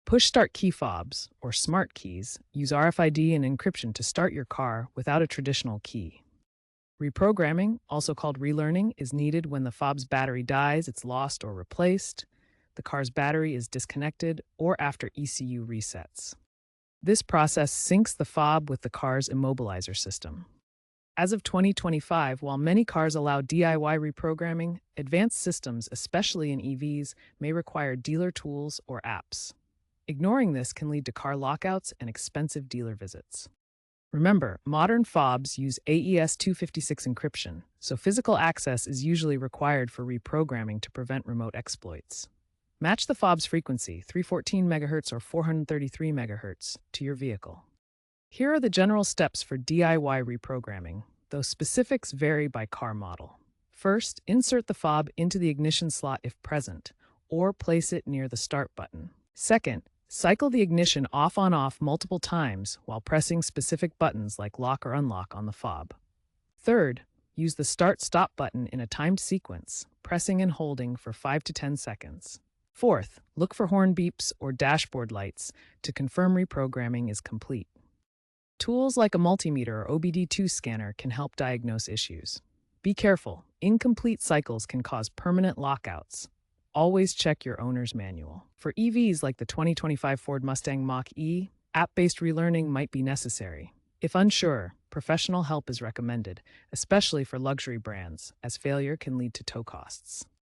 Push start key fobs, or smart keys, use RFID and encryption to start your car without a traditional key. Reprogramming, also called relearning, is needed when the fob's battery dies, it's lost or replaced, the car's battery is disconnected, or after ECU resets. This process syncs the fob with the car's immobilizer system. As of 2025, while many cars allow DIY reprogramming, advanced systems, especially in EVs, may require dealer tools or apps. Ignoring this can lead to car lockouts and expensive dealer visits. Remember, modern fobs use AES 256 encryption, so physical access is usually required for reprogramming to prevent remote exploits. Match the fob's frequency, 314 MHz or 433 MHz, to your vehicle. Here are the general steps for DIY reprogramming, though specifics vary by car model. First, insert the fob into the ignition slot if present, or place it near the start button. Second, cycle the ignition off-on-off multiple times while pressing specific buttons like lock or unlock on the fob. Third, use the start-stop button in a timed sequence, pressing and holding for 5 to 10 seconds. Fourth, look for horn beeps or dashboard lights to confirm reprogramming is complete. Tools like a multimeter or OBD2 scanner can help diagnose issues. Be careful, incomplete cycles can cause permanent lockouts. Always check your owner's manual. For EVs like the 2025 Ford Mustang Mach-E, app-based relearning might be necessary. If unsure, professional help is recommended, especially for luxury brands, as failure can lead to tow costs.